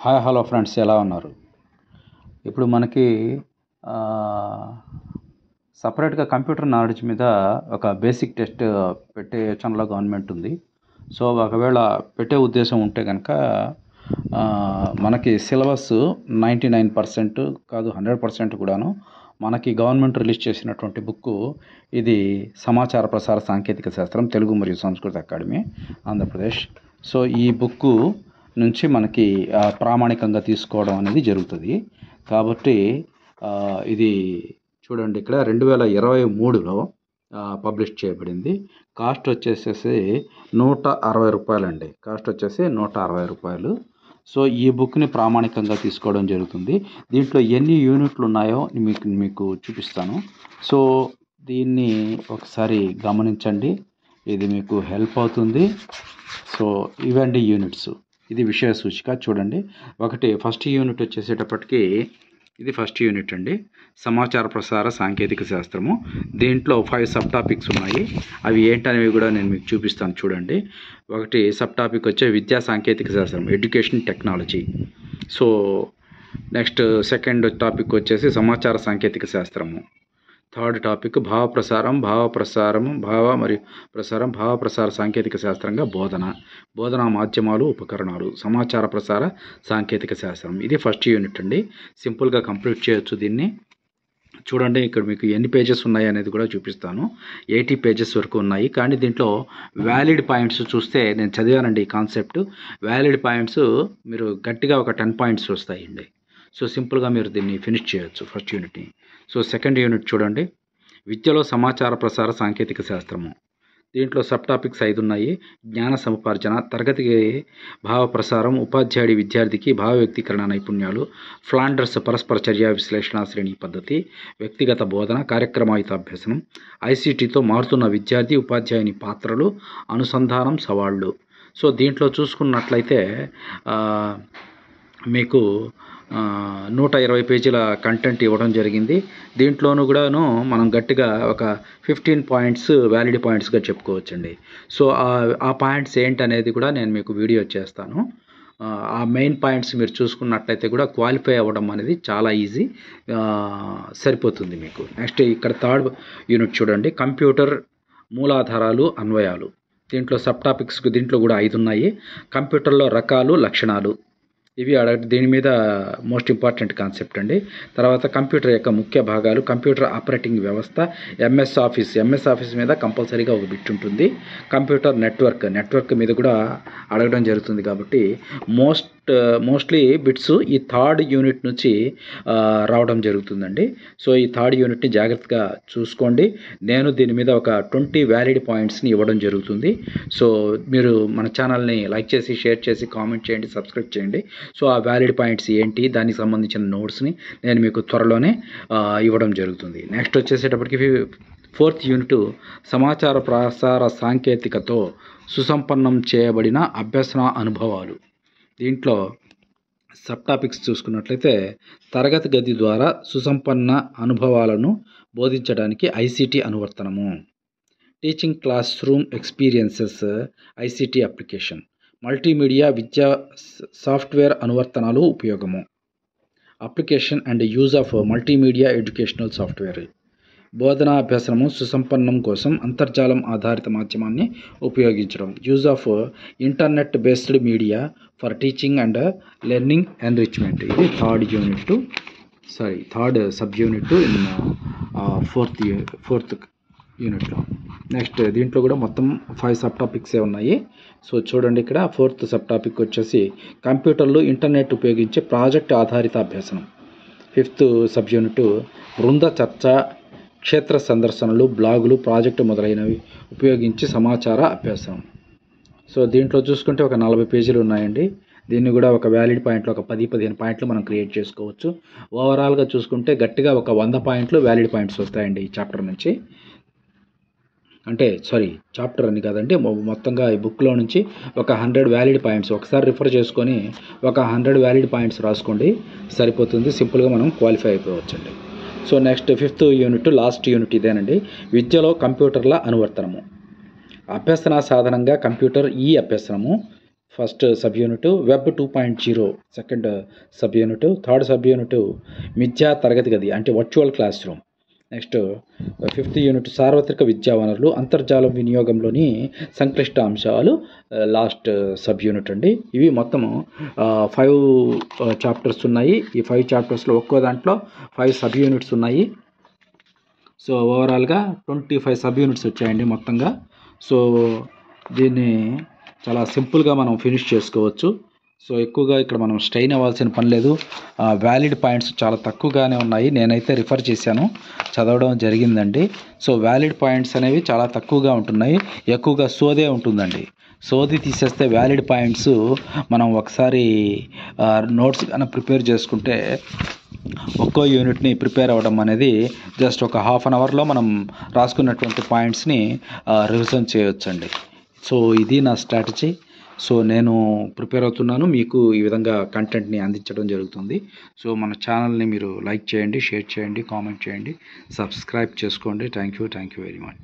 Hi hello friends, ఎలా ఉన్నారు? ఇప్పుడు మనకి సపరేట్గా కంప్యూటర్ నాలెడ్జ్ మీద ఒక బేసిక్ టెస్ట్ పెట్టే యోచనలో గవర్నమెంట్ ఉంది. సో ఒకవేళ పెట్టే ఉద్దేశం ఉంటే కనుక మనకి సిలబస్ 99% కాదు 100% కూడాను మనకి గవర్నమెంట్ రిలీజ్ చేసినటువంటి బుక్కు ఇది సమాచార ప్రసార సాంకేతిక శాస్త్రం తెలుగు మరియు సంస్కృత అకాడమీ ఆంధ్రప్రదేశ్. సో ఈ బుక్కు నుంచి మనకి ప్రామాణికంగా తీసుకోవడం అనేది జరుగుతుంది. కాబట్టి ఇది చూడండి, ఇక్కడ 2023లో పబ్లిష్ చేయబడింది. కాస్ట్ వచ్చేసేసి 160 రూపాయలండి. కాస్ట్ వచ్చేసి 160 రూపాయలు. సో ఈ బుక్ని ప్రామాణికంగా తీసుకోవడం జరుగుతుంది. దీంట్లో ఎన్ని యూనిట్లు ఉన్నాయో మీకు చూపిస్తాను. సో దీన్ని ఒకసారి గమనించండి, ఇది మీకు హెల్ప్ అవుతుంది. సో ఇవండి యూనిట్స్. ఇది విషయ సూచిక చూడండి. ఫస్ట్ యూనిట్ వచ్చేసేటప్పటికి ఇది ఫస్ట్ యూనిట్ అండి, సమాచార ప్రసార సాంకేతిక శాస్త్రము. దీంట్లో 5 సబ్ టాపిక్స్ ఉన్నాయి. అవి ఏంటనేవి కూడా నేను మీకు చూపిస్తాను చూడండి. సబ్ టాపిక్ వచ్చే విద్యా సాంకేతిక శాస్త్రం, education technology. So next second topic వచ్చేసి సమాచార సాంకేతిక శాస్త్రము. థర్డ్ టాపిక్ భావ ప్రసార సాంకేతిక శాస్త్రంగా బోధనా మాధ్యమాలు ఉపకరణాలు, సమాచార ప్రసార సాంకేతిక శాస్త్రం. ఇది ఫస్ట్ యూనిట్ అండి. సింపుల్గా కంప్లీట్ చేయొచ్చు దీన్ని. చూడండి, ఇక్కడ మీకు ఎన్ని పేజెస్ ఉన్నాయి అనేది కూడా చూపిస్తాను. 80 పేజెస్ వరకు ఉన్నాయి. కానీ దీంట్లో వ్యాలిడ్ పాయింట్స్ చూస్తే, నేను చదివానండి ఈ కాన్సెప్ట్. వ్యాలిడ్ పాయింట్స్ మీరు గట్టిగా ఒక 10 పాయింట్స్ వస్తాయండి. సో సింపుల్గా మీరు దీన్ని ఫినిష్ చేయొచ్చు ఫస్ట్ యూనిట్ని. సో సెకండ్ యూనిట్ చూడండి, విద్యలో సమాచార ప్రసార సాంకేతిక శాస్త్రము. దీంట్లో సబ్ టాపిక్స్ 5 ఉన్నాయి. జ్ఞాన సముపార్జన, తరగతికి భావ ప్రసారం, ఉపాధ్యాయుడి విద్యార్థికి భావ వ్యక్తీకరణ నైపుణ్యాలు, ఫ్లాండర్స్ పరస్పర చర్యా విశ్లేషణ శ్రేణి పద్ధతి, వ్యక్తిగత బోధన, కార్యక్రమాయుత అభ్యసనం, ఐసీటీతో మారుతున్న విద్యార్థి ఉపాధ్యాయుని పాత్రలు, అనుసంధానం, సవాళ్ళు. సో దీంట్లో చూసుకున్నట్లయితే మీకు 120 పేజీల కంటెంట్ ఇవ్వడం జరిగింది. దీంట్లోనూ కూడాను మనం గట్టిగా ఒక 15 పాయింట్స్ వ్యాలిడ్ పాయింట్స్గా చెప్పుకోవచ్చండి. సో ఆ పాయింట్స్ ఏంటనేది కూడా నేను మీకు వీడియో చేస్తాను. ఆ మెయిన్ పాయింట్స్ మీరు చూసుకున్నట్లయితే కూడా క్వాలిఫై అవ్వడం అనేది చాలా ఈజీ, సరిపోతుంది మీకు. నెక్స్ట్ ఇక్కడ థర్డ్ యూనిట్ చూడండి, కంప్యూటర్ మూలాధారాలు, అన్వయాలు. దీంట్లో సబ్ టాపిక్స్ దీంట్లో కూడా 5 ఉన్నాయి. కంప్యూటర్లో రకాలు, లక్షణాలు, ఇవి దీని మీద మోస్ట్ ఇంపార్టెంట్ కాన్సెప్ట్ అండి. తర్వాత కంప్యూటర్ యొక్క ముఖ్య భాగాలు, కంప్యూటర్ ఆపరేటింగ్ వ్యవస్థ, ఎంఎస్ ఆఫీస్ మీద కంపల్సరీగా ఒక బిట్ ఉంటుంది. కంప్యూటర్ నెట్వర్క్ మీద కూడా అడగడం జరుగుతుంది. కాబట్టి మోస్ట్లీ బిట్స్ ఈ థర్డ్ యూనిట్ నుంచి రావడం జరుగుతుందండి. సో ఈ థర్డ్ యూనిట్ని జాగ్రత్తగా చూసుకోండి. నేను దీని మీద ఒక 20 వ్యాలిడ్ పాయింట్స్ని ఇవ్వడం జరుగుతుంది. సో మీరు మన ఛానల్ని లైక్ చేసి, షేర్ చేసి, కామెంట్ చేయండి, సబ్స్క్రైబ్ చేయండి. సో ఆ వ్యాలిడ్ పాయింట్స్ ఏంటి, దానికి సంబంధించిన నోట్స్ని నేను మీకు త్వరలోనే ఇవ్వడం జరుగుతుంది. నెక్స్ట్ వచ్చేసేటప్పటికి 4th యూనిట్ సమాచార ప్రసార సాంకేతికతో సుసంపన్నం చేయబడిన అభ్యసన అనుభవాలు. దీంట్లో సబ్ టాపిక్స్ చూసుకున్నట్లయితే తరగతి గది ద్వారా సుసంపన్న అనుభవాలను బోధించడానికి ఐసీటీ అనువర్తనము, teaching classroom experiences, ICT application, multimedia విద్యా సాఫ్ట్వేర్ అనువర్తనాలు ఉపయోగము, application and use of multimedia educational software, బోధనా అభ్యసనము సుసంపన్నం కోసం అంతర్జాలం ఆధారిత మాధ్యమాన్ని ఉపయోగించడం, use of internet based media for teaching and learning enrichment. ఇది third sub unit in fourth యూనిట్లో. నెక్స్ట్ దీంట్లో కూడా మొత్తం 5 సబ్ టాపిక్సే ఉన్నాయి. సో చూడండి, ఇక్కడ 4th సబ్ టాపిక్ వచ్చేసి కంప్యూటర్లో ఇంటర్నెట్ ఉపయోగించే ప్రాజెక్ట్ ఆధారిత అభ్యసనం. 5th సబ్ యూనిట్ బృంద చర్చ, క్షేత్ర సందర్శనలు, బ్లాగులు, ప్రాజెక్టు మొదలైనవి ఉపయోగించి సమాచార అభ్యాసం. సో దీంట్లో చూసుకుంటే ఒక 40 పేజీలు ఉన్నాయండి. దీన్ని కూడా ఒక వ్యాలిడ్ పాయింట్లు ఒక 10-15 పాయింట్లు మనం క్రియేట్ చేసుకోవచ్చు. ఓవరాల్గా చూసుకుంటే గట్టిగా ఒక 100 పాయింట్లు వ్యాలిడ్ పాయింట్స్ వస్తాయండి ఈ చాప్టర్ నుంచి. చాప్టర్ అని కాదండి, మొత్తంగా ఈ బుక్లో నుంచి ఒక 100 వ్యాలిడ్ పాయింట్స్ ఒకసారి రిఫర్ చేసుకొని ఒక 100 వ్యాలిడ్ పాయింట్స్ రాసుకోండి, సరిపోతుంది. సింపుల్గా మనం క్వాలిఫై అయిపోవచ్చండి. So next 5th unit last unit ఇదేనండి, విద్యలో కంప్యూటర్ల అనువర్తనము. అభ్యసన సాధనంగా కంప్యూటర్ ఈ అభ్యసనము first sub unit, web 2.0 second sub unit, third sub unit విద్యా తరగతి గది అంటే virtual classroom. Next fifth unit సార్వత్రిక విద్యా వనరులు, అంతర్జాలం వినియోగంలోని సంక్లిష్ట అంశాలు లాస్ట్ సబ్ యూనిట్ అండి. ఇవి మొత్తము 5 చాప్టర్స్ ఉన్నాయి. ఈ 5 చాప్టర్స్లో ఒక్కో దాంట్లో 5 సబ్ యూనిట్స్ ఉన్నాయి. సో ఓవరాల్గా 25 సబ్ యూనిట్స్ వచ్చాయండి మొత్తంగా. సో దీన్ని చాలా సింపుల్గా మనం ఫినిష్ చేసుకోవచ్చు. సో ఎక్కువగా ఇక్కడ మనం స్ట్రెయిన్ అవ్వాల్సిన పని లేదు. వ్యాలిడ్ పాయింట్స్ చాలా తక్కువగానే ఉన్నాయి. నేనైతే రిఫర్ చేశాను, చదవడం జరిగిందండి. సో వ్యాలిడ్ పాయింట్స్ అనేవి చాలా తక్కువగా ఉంటున్నాయి, ఎక్కువగా సోదే ఉంటుందండి. సోది తీసేస్తే వ్యాలిడ్ పాయింట్స్ మనం ఒకసారి నోట్స్ కన్నా ప్రిపేర్ చేసుకుంటే ఒక్కో యూనిట్ని ప్రిపేర్ అవ్వడం అనేది జస్ట్ ఒక హాఫ్ అన్ అవర్లో మనం రాసుకున్నటువంటి పాయింట్స్ని రివిజన్ చేయొచ్చండి. సో ఇది నా స్ట్రాటజీ. సో నేను ప్రిపేర్ అవుతున్నాను, మీకు ఈ విధంగా కంటెంట్ని అందించడం జరుగుతుంది. సో మన ఛానల్ని మీరు లైక్ చేయండి, షేర్ చేయండి, కామెంట్ చేయండి, సబ్స్క్రైబ్ చేసుకోండి. Thank you very much.